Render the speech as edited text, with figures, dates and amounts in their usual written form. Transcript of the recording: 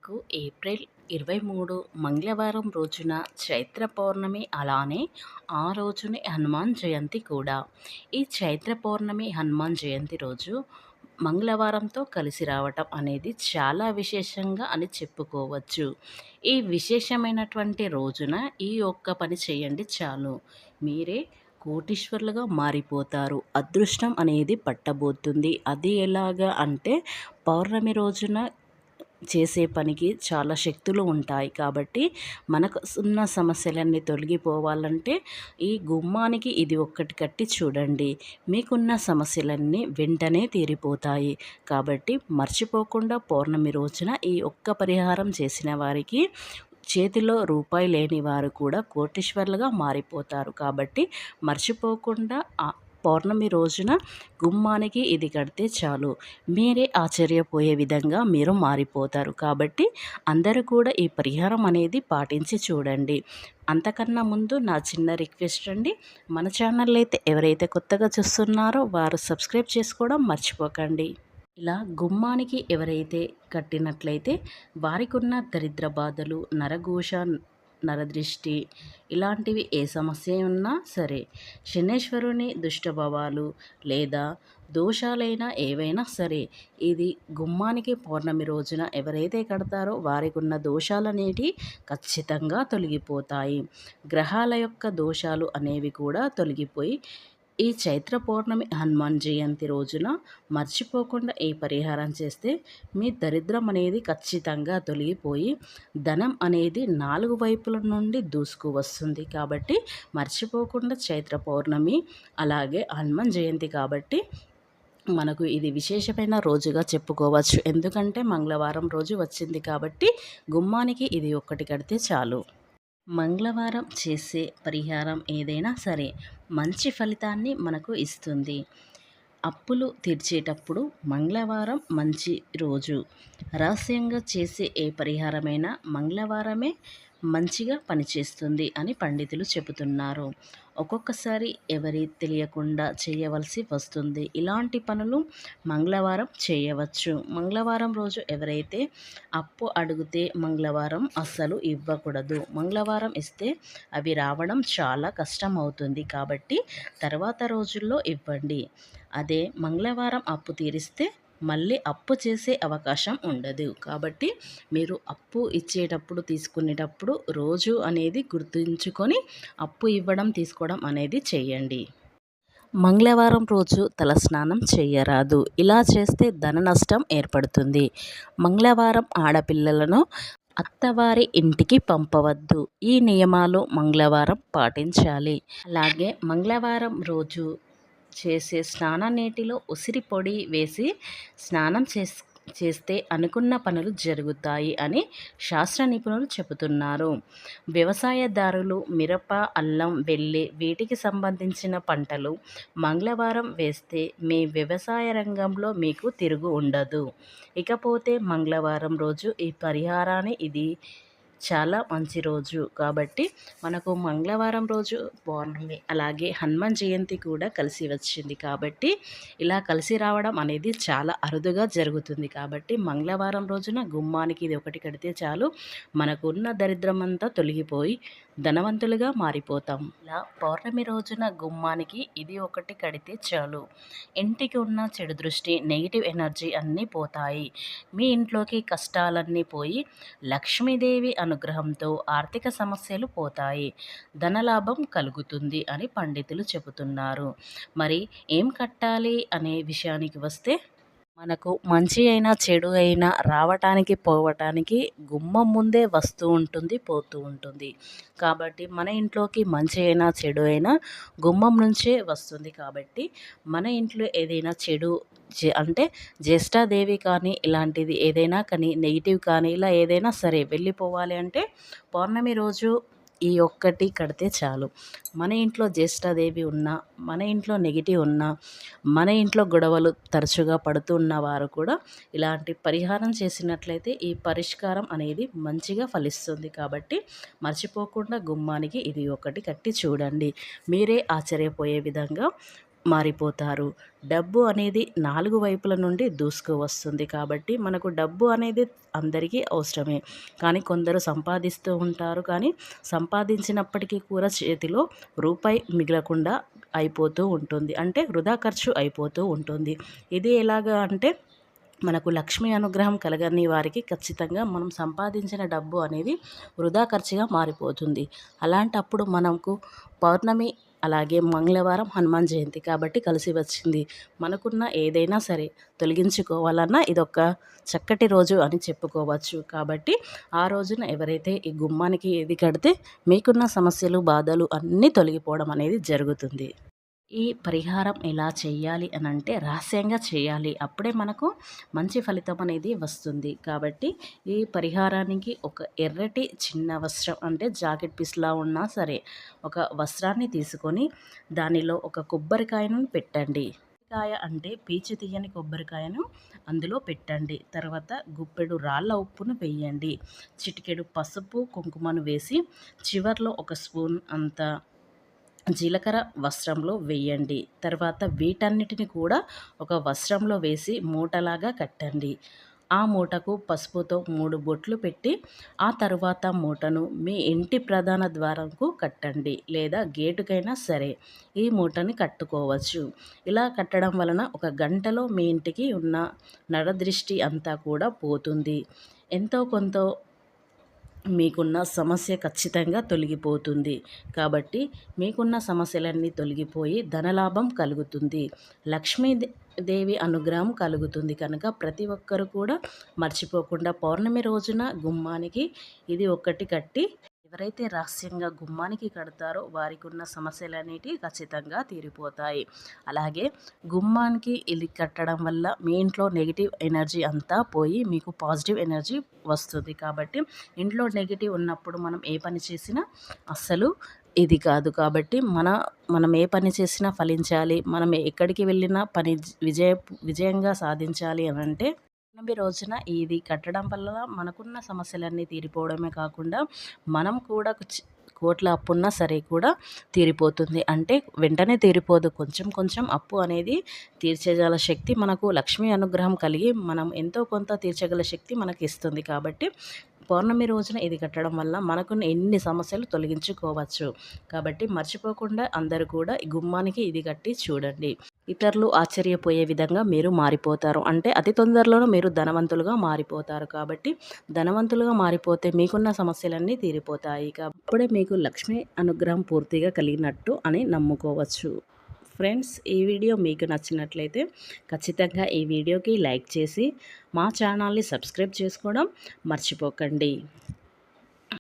మనకు ఏప్రిల్ 23 మంగళవారం రోజున చైత్ర పౌర్ణమి, అలానే ఆ రోజునే హనుమాన్ జయంతి కూడా. ఈ చైత్ర పౌర్ణమి, హనుమాన్ జయంతి రోజు మంగళవారంతో కలిసి రావటం అనేది చాలా విశేషంగా అని చెప్పుకోవచ్చు. ఈ విశేషమైనటువంటి రోజున ఈ ఒక్క పని చేయండి చాలు, మీరే కోటీశ్వరులుగా మారిపోతారు. అదృష్టం అనేది పట్టబోతుంది. అది ఎలాగా అంటే, పౌర్ణమి రోజున చేసే పనికి చాలా శక్తులు ఉంటాయి. కాబట్టి మనకు ఉన్న సమస్యలన్నీ తొలగిపోవాలంటే ఈ గుమ్మానికి ఇది ఒక్కటి కట్టి చూడండి. మీకున్న సమస్యలన్నీ వెంటనే తీరిపోతాయి. కాబట్టి మర్చిపోకుండా పౌర్ణమి రోజున ఈ ఒక్క పరిహారం చేసిన వారికి చేతిలో రూపాయి లేని వారు కూడా కోటీశ్వరులుగా మారిపోతారు. కాబట్టి మర్చిపోకుండా పౌర్ణమి రోజున గుమ్మానికి ఇది కడితే చాలు, మీరే ఆశ్చర్యపోయే విధంగా మీరు మారిపోతారు. కాబట్టి అందరూ కూడా ఈ పరిహారం అనేది పాటించి చూడండి. అంతకన్నా ముందు నా చిన్న రిక్వెస్ట్ అండి, మన ఛానల్ అయితే ఎవరైతే కొత్తగా చూస్తున్నారో వారు సబ్స్క్రైబ్ చేసుకోవడం మర్చిపోకండి. ఇలా గుమ్మానికి ఎవరైతే కట్టినట్లయితే వారికున్న దరిద్ర బాధలు, నరఘోష, నరదృష్టి ఇలాంటివి ఏ సమస్య ఉన్నా సరే, శనేశ్వరుని దుష్టభావాలు లేదా దోషాలైనా ఏవైనా సరే, ఇది గుమ్మానికి పౌర్ణమి రోజున ఎవరైతే కడతారో వారికి ఉన్న దోషాలనేటివి ఖచ్చితంగా తొలగిపోతాయి. గ్రహాల యొక్క దోషాలు అనేవి కూడా తొలగిపోయి ఈ చైత్ర పౌర్ణమి, హనుమాన్ జయంతి రోజున మర్చిపోకుండా ఈ పరిహారం చేస్తే మీ దరిద్రం అనేది ఖచ్చితంగా తొలగిపోయి ధనం అనేది 4 వైపుల నుండి దూసుకు వస్తుంది. కాబట్టి మర్చిపోకుండా చైత్ర పౌర్ణమి అలాగే హనుమాన్ జయంతి కాబట్టి మనకు ఇది విశేషమైన రోజుగా చెప్పుకోవచ్చు. ఎందుకంటే మంగళవారం రోజు వచ్చింది కాబట్టి గుమ్మానికి ఇది ఒక్కటి కడితే చాలు. మంగళవారం చేసే పరిహారం ఏదైనా సరే మంచి ఫలితాన్ని మనకు ఇస్తుంది. అప్పులు తీర్చేటప్పుడు మంగళవారం మంచి రోజు. రహస్యంగా చేసే ఏ పరిహారమైనా మంగళవారమే మంచిగా పనిచేస్తుంది అని పండితులు చెబుతున్నారు. ఒక్కొక్కసారి ఎవరి తెలియకుండా చేయవలసి వస్తుంది. ఇలాంటి పనులు మంగళవారం చేయవచ్చు. మంగళవారం రోజు ఎవరైతే అప్పు అడిగితే మంగళవారం అస్సలు ఇవ్వకూడదు. మంగళవారం ఇస్తే అవి రావడం చాలా కష్టం అవుతుంది. కాబట్టి తర్వాత రోజుల్లో ఇవ్వండి. అదే మంగళవారం అప్పు తీరిస్తే మళ్ళీ అప్పు చేసే అవకాశం ఉండదు. కాబట్టి మీరు అప్పు ఇచ్చేటప్పుడు, తీసుకునేటప్పుడు రోజు అనేది గుర్తుంచుకొని అప్పు ఇవ్వడం, తీసుకోవడం అనేది చేయండి. మంగళవారం రోజు తలస్నానం చేయరాదు. ఇలా చేస్తే ధన నష్టం ఏర్పడుతుంది. మంగళవారం ఆడపిల్లలను అత్తవారి ఇంటికి పంపవద్దు. ఈ నియమాలు మంగళవారం పాటించాలి. అలాగే మంగళవారం రోజు చేసే స్నాన నీటిలో ఉసిరి పొడి వేసి స్నానం చేస్తే అనుకున్న పనులు జరుగుతాయి అని శాస్త్ర నిపుణులు చెబుతున్నారు. వ్యవసాయదారులు మిరప, అల్లం, వెల్లి వీటికి సంబంధించిన పంటలు మంగళవారం వేస్తే మీ వ్యవసాయ రంగంలో మీకు తిరుగు ఉండదు. ఇకపోతే మంగళవారం రోజు ఈ పరిహారాన్ని ఇది చాలా మంచి రోజు. కాబట్టి మనకు మంగళవారం రోజు పౌర్ణమి అలాగే హనుమాన్ జయంతి కూడా కలిసి వచ్చింది. కాబట్టి ఇలా కలిసి రావడం అనేది చాలా అరుదుగా జరుగుతుంది. కాబట్టి మంగళవారం రోజున గుమ్మానికి ఇది ఒకటి కడితే చాలు, మనకు ఉన్న దరిద్రం అంతా తొలగిపోయి ధనవంతులుగా మారిపోతాం. ఇలా పౌర్ణమి రోజున గుమ్మానికి ఇది ఒకటి కడితే చాలు, ఇంటికి ఉన్న చెడు దృష్టి, నెగిటివ్ ఎనర్జీ అన్నీ పోతాయి. మీ ఇంట్లోకి కష్టాలన్నీ పోయి లక్ష్మీదేవి అనుగ్రహంతో ఆర్థిక సమస్యలు పోతాయి, ధనలాభం కలుగుతుంది అని పండితులు చెబుతున్నారు. మరి ఏం కట్టాలి అనే విషయానికి వస్తే, మనకు మంచి అయినా చెడు అయినా రావటానికి పోవటానికి గుమ్మం ముందే వస్తూ ఉంటుంది, పోతూ ఉంటుంది. కాబట్టి మన ఇంట్లోకి మంచి అయినా చెడు అయినా గుమ్మం నుంచే వస్తుంది. కాబట్టి మన ఇంట్లో ఏదైనా చెడు అంటే జ్యేష్ఠాదేవి కానీ ఇలాంటిది ఏదైనా కానీ నెగిటివ్ కానీ ఇలా ఏదైనా సరే వెళ్ళిపోవాలి అంటే పౌర్ణమి రోజు ఈ ఒక్కటి కడితే చాలు. మన ఇంట్లో జ్యేష్ఠాదేవి ఉన్నా, మన ఇంట్లో నెగిటివ్ ఉన్నా, మన ఇంట్లో గొడవలు తరచుగా పడుతున్న వారు కూడా ఇలాంటి పరిహారం చేసినట్లయితే ఈ పరిష్కారం అనేది మంచిగా ఫలిస్తుంది. కాబట్టి మర్చిపోకుండా గుమ్మానికి ఇది ఒకటి కట్టి చూడండి. మీరే ఆశ్చర్యపోయే విధంగా మారిపోతారు. డబ్బు అనేది 4 వైపుల నుండి దూసుకు వస్తుంది కాబట్టి మనకు డబ్బు అనేది అందరికీ అవసరమే. కానీ కొందరు సంపాదిస్తూ ఉంటారు. కానీ సంపాదించినప్పటికీ కూడా చేతిలో రూపాయి మిగలకుండా అయిపోతూ ఉంటుంది. అంటే వృధా ఖర్చు అయిపోతూ ఉంటుంది. ఇది ఎలాగా అంటే మనకు లక్ష్మీ అనుగ్రహం కలగని వారికి ఖచ్చితంగా మనం సంపాదించిన డబ్బు అనేది వృధా ఖర్చుగా మారిపోతుంది. అలాంటప్పుడు మనకు పౌర్ణమి అలాగే మంగళవారం హనుమాన్ జయంతి కాబట్టి కలిసి వచ్చింది. మనకున్న ఏదైనా సరే తొలగించుకోవాలన్నా ఇదొక చక్కటి రోజు అని చెప్పుకోవచ్చు. కాబట్టి ఆ రోజున ఎవరైతే ఈ గుమ్మానికి ఏది కడితే మీకున్న సమస్యలు బాధలు అన్నీ తొలగిపోవడం అనేది జరుగుతుంది. ఈ పరిహారం ఎలా చేయాలి అని అంటే రహస్యంగా చేయాలి. అప్పుడే మనకు మంచి ఫలితం అనేది వస్తుంది. కాబట్టి ఈ పరిహారానికి ఒక ఎర్రటి చిన్న వస్త్రం అంటే జాకెట్ పీస్‌లా ఉన్నా సరే, ఒక వస్త్రాన్ని తీసుకొని దానిలో ఒక కొబ్బరికాయను పెట్టండి. కొబ్బరికాయ అంటే పీచు తీయని కొబ్బరికాయను అందులో పెట్టండి. తర్వాత గుప్పెడు రాళ్ళ ఉప్పును వేయండి. చిటికెడు పసుపు, కుంకుమను వేసి చివర్లో ఒక స్పూన్ అంత జీలకర్ర వస్త్రంలో వేయండి. తర్వాత వీటన్నిటిని కూడా ఒక వస్త్రంలో వేసి మూటలాగా కట్టండి. ఆ మూటకు పసుపుతో 3 బొట్లు పెట్టి ఆ తరువాత మూటను మీ ఇంటి ప్రధాన ద్వారంకు కట్టండి. లేదా గేటుకైనా సరే ఈ మూటని కట్టుకోవచ్చు. ఇలా కట్టడం వలన ఒక గంటలో మీ ఇంటికి ఉన్న నరదృష్టి అంతా కూడా పోతుంది. ఎంతో కొంత మీకున్న సమస్య ఖచ్చితంగా తొలగిపోతుంది. కాబట్టి మీకున్న సమస్యలన్నీ తొలగిపోయి ధనలాభం కలుగుతుంది. దేవి అనుగ్రహం కలుగుతుంది. కనుక ప్రతి ఒక్కరు కూడా మర్చిపోకుండా పౌర్ణమి రోజున గుమ్మానికి ఇది ఒక్కటి కట్టి ఎవరైతే రహస్యంగా గుమ్మానికి కడతారో వారికి ఉన్న సమస్యలనేటివి ఖచ్చితంగా తీరిపోతాయి. అలాగే గుమ్మానికి ఇది కట్టడం వల్ల మీ ఇంట్లో నెగిటివ్ ఎనర్జీ అంతా పోయి మీకు పాజిటివ్ ఎనర్జీ వస్తుంది. కాబట్టి ఇంట్లో నెగిటివ్ ఉన్నప్పుడు మనం ఏ పని చేసినా అస్సలు ఇది కాదు. కాబట్టి మనం ఏ పని చేసినా ఫలించాలి. మనం ఎక్కడికి వెళ్ళినా విజయంగా సాధించాలి అనంటే పౌర్ణమి రోజున ఇది కట్టడం వల్ల మనకున్న సమస్యలన్నీ తీరిపోవడమే కాకుండా మనం కూడా కోట్ల అప్పున్నా సరే కూడా తీరిపోతుంది. అంటే వెంటనే తీరిపోదు. కొంచెం కొంచెం అప్పు అనేది తీర్చగల శక్తి మనకు లక్ష్మీ అనుగ్రహం కలిగి మనం ఎంతో కొంత తీర్చగల శక్తి మనకి ఇస్తుంది. కాబట్టి పౌర్ణమి రోజున ఇది కట్టడం వల్ల మనకున్న ఎన్ని సమస్యలు తొలగించుకోవచ్చు. కాబట్టి మర్చిపోకుండా అందరూ కూడా ఈ గుమ్మానికి ఇది కట్టి చూడండి. ఇతరులు ఆశ్చర్యపోయే విధంగా మీరు మారిపోతారు. అంటే అతి తొందరలోనే మీరు ధనవంతులుగా మారిపోతారు. కాబట్టి ధనవంతులుగా మారిపోతే మీకున్న సమస్యలన్నీ తీరిపోతాయి. అప్పుడే మీకు లక్ష్మీ అనుగ్రహం పూర్తిగా కలిగినట్టు అని నమ్ముకోవచ్చు. ఫ్రెండ్స్, ఈ వీడియో మీకు నచ్చినట్లయితే ఖచ్చితంగా ఈ వీడియోకి లైక్ చేసి మా ఛానల్ని సబ్స్క్రైబ్ చేసుకోవడం మర్చిపోకండి.